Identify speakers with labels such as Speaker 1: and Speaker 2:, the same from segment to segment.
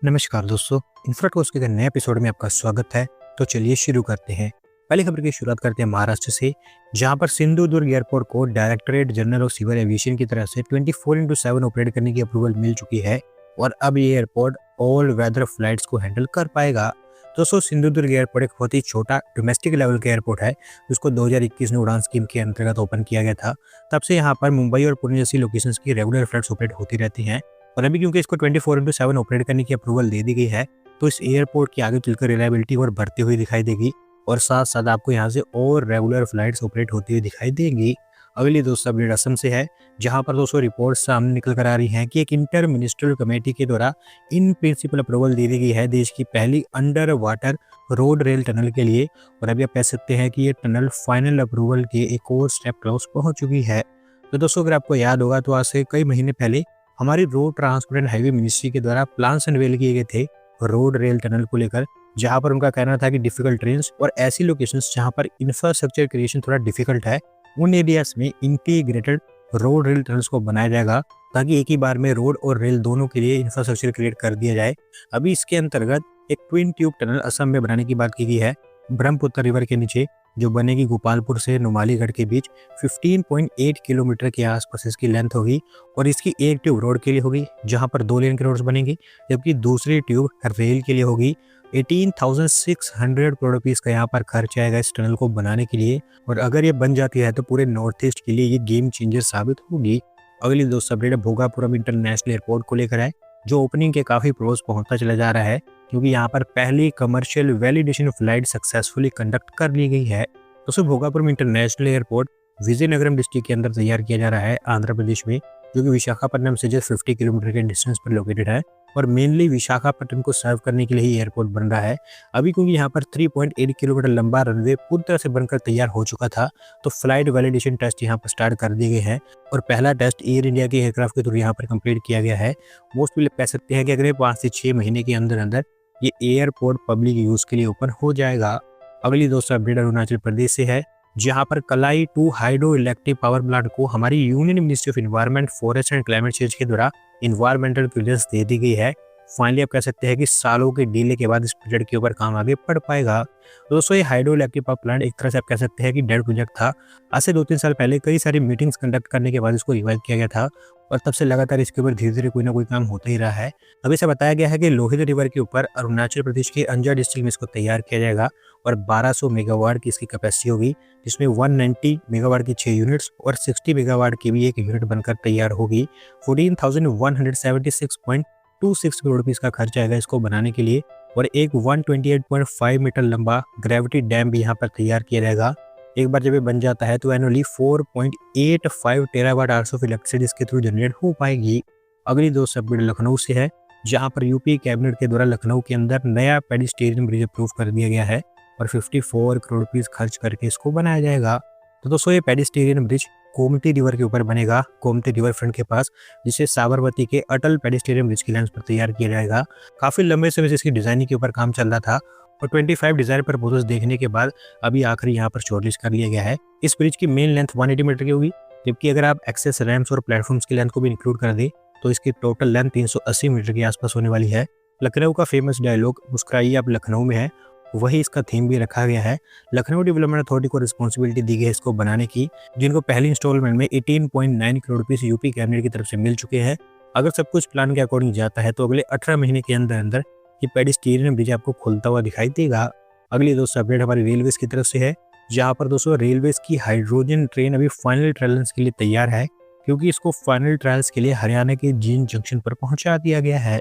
Speaker 1: नमस्कार दोस्तों, इन्फ्राटॉक्स के नए एपिसोड में आपका स्वागत है। तो चलिए शुरू करते हैं। पहली खबर की शुरुआत करते हैं महाराष्ट्र से, जहां पर सिंधुदुर्ग एयरपोर्ट को directorate general of civil aviation की तरफ से 24/7 ऑपरेट करने की अप्रूवल मिल चुकी है और अब ये एयरपोर्ट ऑल वेदर फ्लाइट्स को हैंडल कर पाएगा। दोस्तों, सिंधुदुर्ग एयरपोर्ट एक बहुत ही छोटा डोमेस्टिक लेवल का एयरपोर्ट है, जिसको 2021 में उड़ान स्कीम के अंतर्गत ओपन किया गया था। तब से यहाँ पर मुंबई और पुणे जैसी लोकेशंस की रेगुलर फ्लाइट्स ऑपरेट होती रहती हैं और अभी क्योंकि इसको 24/7 ऑपरेट करने की अप्रूवल दे दी गई है, तो इस एयरपोर्ट की आगे चलकर रिलायबिलिटी और बढ़ती हुई दिखाई देगी और साथ साथ आपको यहाँ से और रेगुलर फ्लाइट्स ऑपरेट होती हुई दिखाई देंगी। अगली दोस्तों अपडेट असम से है, जहां पर दोस्तों रिपोर्ट सामने निकल कर आ रही हैं कि एक इंटर मिनिस्ट्रियल कमेटी के द्वारा इन प्रिंसिपल अप्रूवल दे दी गई है देश की पहली under water road rail tunnel के लिए। और अभी आप कह सकते हैं कि ये टनल फाइनल अप्रूवल के एक और स्टेप क्लोज पहुंच चुकी है। तो दोस्तों, अगर आपको याद होगा तो आज से कई महीने पहले हमारी road transport and highway ministry के द्वारा प्लान्स अनवेल किए गए थे रोड रेल टनल को लेकर, जहां पर उनका कहना था कि डिफिकल्ट ट्रेन्स और ऐसी लोकेशंस जहां पर इंफ्रास्ट्रक्चर क्रिएशन थोड़ा डिफिकल्ट है, उन एरियाज में इंटीग्रेटेड रोड रेल टनल्स को बनाया जाएगा ताकि एक ही बार में रोड और रेल दोनों के लिए इंफ्रास्ट्रक्चर क्रिएट कर दिया जाए। अभी इसके अंतर्गत एक ट्विन ट्यूब टनल असम में बनाने की बात की गई है, ब्रह्मपुत्र रिवर के नीचे, जो बनेगी गोपालपुर से नुमालीगढ़ के बीच। 15.8 किलोमीटर के आसपास इसकी लेंथ होगी और इसकी एक ट्यूब रोड के लिए होगी, जहां पर 2 लेन की रोड्स बनेंगी, जबकि दूसरी ट्यूब रेल के लिए होगी। 18,600 करोड़ रुपीस का यहाँ पर खर्च आएगा इस टनल को बनाने के लिए और अगर ये बन जाती है तो पूरे नॉर्थ ईस्ट के लिए ये गेम चेंजर साबित होगी। अगली दोस्त अपडेट भोगापुरम इंटरनेशनल एयरपोर्ट को लेकर है, जो ओपनिंग के काफी प्रोस पहुंचता चला जा रहा है, क्योंकि यहाँ पर पहली commercial validation flight successfully conduct कर ली गई है। दोस्तों, Bhogapuram international airport Vizianagaram district के अंदर तैयार किया जा रहा है आंध्र प्रदेश में, जो कि विशाखापट्टनम से जस्ट 50 किलोमीटर के डिस्टेंस पर लोकेटेड है और मेनली विशाखापट्टनम को सर्व करने के लिए ही एयरपोर्ट बन रहा है। अभी क्योंकि यहाँ पर 3.8 किलोमीटर लंबा रनवे पूरी तरह से बनकर तैयार हो चुका था, तो फ्लाइट वैलिडेशन टेस्ट यहाँ पर स्टार्ट कर दिए गए हैं और पहला टेस्ट एयर इंडिया के एयरक्राफ्ट के थ्रू यहाँ पर कंप्लीट किया गया है। मोस्टली कह सकते हैं कि अगले 5 से 6 महीने के अंदर अंदर ये एयरपोर्ट पब्लिक यूज के लिए ओपन हो जाएगा। अगली दोस्तों अपडेट अरुणाचल प्रदेश से है, जहां पर कलाई 2 हाइड्रो इलेक्ट्रिक पावर प्लांट को हमारी union ministry of environment, forest and climate change के द्वारा एनवायरमेंटल क्लियरेंस दे दी गई है। फाइनली आप कह सकते हैं कि सालों के डिले के बाद इस प्रोजेक्ट के ऊपर काम आगे बढ़ पाएगा। दोस्तों, ये हाइड्रो इलेक्ट्रिक पावर प्लांट एक तरह से आप कह सकते हैं कि डेड प्रोजेक्ट था। आज से 2-3 साल पहले कई सारी मीटिंग्स कंडक्ट करने के बाद इसको रिवाइव किया गया था और तब से लगातार इसके ऊपर धीरे धीरे कोई ना कोई काम होता ही रहा है। अभी से बताया गया है कि लोहित रिवर के ऊपर अरुणाचल प्रदेश के अंजा डिस्ट्रिक्ट में इसको तैयार किया जाएगा और 1200 मेगावाट की इसकी कैपेसिटी होगी, जिसमें 190 मेगावाट की 6 यूनिट्स और 60 मेगावाट की भी एक यूनिट बनकर तैयार होगी। 14,176.26 करोड़ रुपीस का खर्च आएगा इसको बनाने के लिए और एक 128.5 मीटर लंबा ग्रेविटी डैम भी यहाँ पर तैयार किया जाएगा। एक बार जब ये बन जाता है तो annually 4.85 terawatt hours of electricity इसके थ्रू जनरेट हो पाएगी। अगली दोस्त अपडेट लखनऊ से है, जहां पर यूपी कैबिनेट के द्वारा लखनऊ के अंदर नया पेडिस्ट्रियन ब्रिज अप्रूव कर दिया गया है और 54 करोड़ रुपीस खर्च करके इसको बनाया जाएगा। तो दोस्तों, ये पेडिस्ट्रियन ब्रिज गोमती रिवर के ऊपर बनेगा, गोमती रिवर फ्रंट के पास, जिसे साबरमती के अटल पेडिस्ट्रियन ब्रिज की लाइन पर तैयार किया जाएगा। काफी लंबे समय से इसकी डिजाइनिंग के ऊपर काम चल रहा था और 25 डिजाइन प्रपोजल्स देखने के बाद अभी आखिरी यहाँ पर शॉर्टलिस्ट कर लिया गया है। इस ब्रिज की मेन लेंथ 180 मीटर की होगी, जबकि अगर आप एक्सेस रैम्प्स और प्लेटफॉर्म्स की लेंथ को भी इंक्लूड कर दें तो इसकी टोटल लेंथ 380 मीटर के आसपास होने वाली है। लखनऊ का फेमस डायलॉग मुस्कुराइए आप लखनऊ में है, वही इसका थीम भी रखा गया है। लखनऊ डेवलपमेंट अथॉरिटी को रिस्पॉन्सिबिलिटी दी गई है इसको बनाने की, जिनको पहली इंस्टॉलमेंट में 18.9 करोड़ रुपीस यूपी कैबिनेट की तरफ से मिल चुके हैं। अगर सब कुछ प्लान के अकॉर्डिंग जाता है तो अगले 18 महीने के अंदर अंदर ये पेडिस्ट्रियन ब्रिज आपको खुलता हुआ दिखाई देगा। अगली दोस्तों अपडेट हमारी रेलवेज की तरफ से है, जहां पर दोस्तों रेलवेज की हाइड्रोजन ट्रेन अभी फाइनल ट्रायल्स के लिए तैयार है, क्योंकि इसको फाइनल ट्रायल्स के लिए हरियाणा के जींद जंक्शन पर पहुंचा दिया गया है।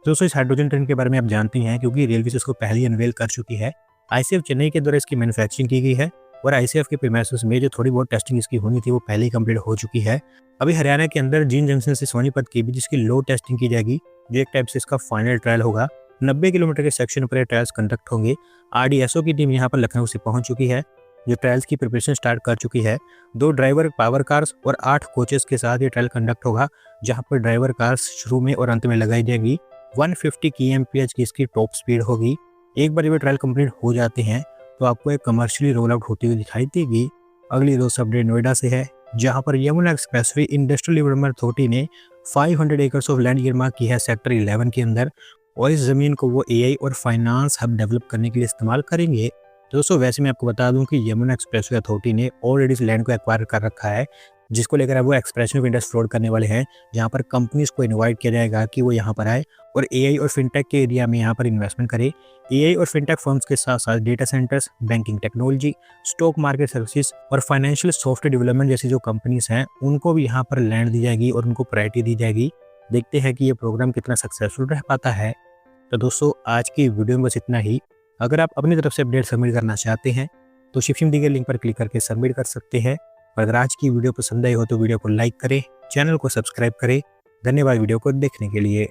Speaker 1: दोस्तों, इस हाइड्रोजन ट्रेन के बारे में आप जानते हैं, क्योंकि रेलवे इसको पहले अनवेल कर चुकी है। आईसीएफ चेन्नई के द्वारा इसकी मैन्युफैक्चरिंग की गई है और आईसीएफ के प्रीमाइसेस में जो थोड़ी बहुत टेस्टिंग इसकी होनी थी वो पहले ही कंप्लीट हो चुकी है। अभी हरियाणा के अंदर जींद जंक्शन से सोनीपत की भी जिसकी लो टेस्टिंग की जाएगी, जो एक टाइप से इसका फाइनल ट्रायल होगा। 90 किलोमीटर के सेक्शन पर ट्रायल्स कंडक्ट होंगे। आरडीएसओ की टीम यहाँ पर लखनऊ से पहुंच चुकी है, जो ट्रायल्स की प्रिपरेशन स्टार्ट कर चुकी है। 2 ड्राइवर पावर कार्स और 8 कोचेस के साथ ये ट्रायल कंडक्ट होगा, जहां पर ड्राइवर कार्स शुरू में और अंत में लगाई जाएगी। 150 kmph की इसकी टॉप स्पीड होगी। एक बार ये ट्रायल कंप्लीट हो जाते हैं तो आपको एक कमर्शियली रोल आउट होती हुई दिखाई देगी। अगली दोस्त अपडेट नोएडा से है, जहां पर Yamuna expressway industrial development authority ने 500 एकर्स ऑफ लैंड ईयरमार्क की है सेक्टर 11 के अंदर और इस ज़मीन को वो एआई और फाइनेंस हब डेवलप करने के लिए इस्तेमाल करेंगे। दोस्तों वैसे मैं आपको बता दूं कि यमुना एक्सप्रेसवे अथॉरिटी ने ऑलरेडी इस लैंड को एक्वायर कर रखा है, जिसको लेकर अब वो एक्सप्रेशन ऑफ इंटरेस्ट फ्रॉड करने वाले हैं, जहां पर कंपनीज को इनवाइट किया जाएगा कि वो यहाँ पर आए और एआई और फिनटेक के एरिया में यहाँ पर इन्वेस्टमेंट करे। एआई और फिनटेक फर्म्स के साथ साथ data centres, banking technology, stock market services और फाइनेंशियल सॉफ्टवेयर डेवलपमेंट जैसी जो कंपनीज हैं उनको भी यहाँ पर लैंड दी जाएगी और उनको प्रायोरिटी दी जाएगी। देखते हैं कि ये प्रोग्राम कितना सक्सेसफुल रह पाता है। तो दोस्तों आज की वीडियो में बस इतना ही। अगर आप अपनी तरफ से अपडेट सबमिट करना चाहते हैं तो शिफ्टिंग दी गई लिंक पर क्लिक करके सबमिट कर सकते हैं। और अगर आज की वीडियो पसंद आई हो तो वीडियो को लाइक करें, चैनल को सब्सक्राइब करें। धन्यवाद वीडियो को देखने के लिए।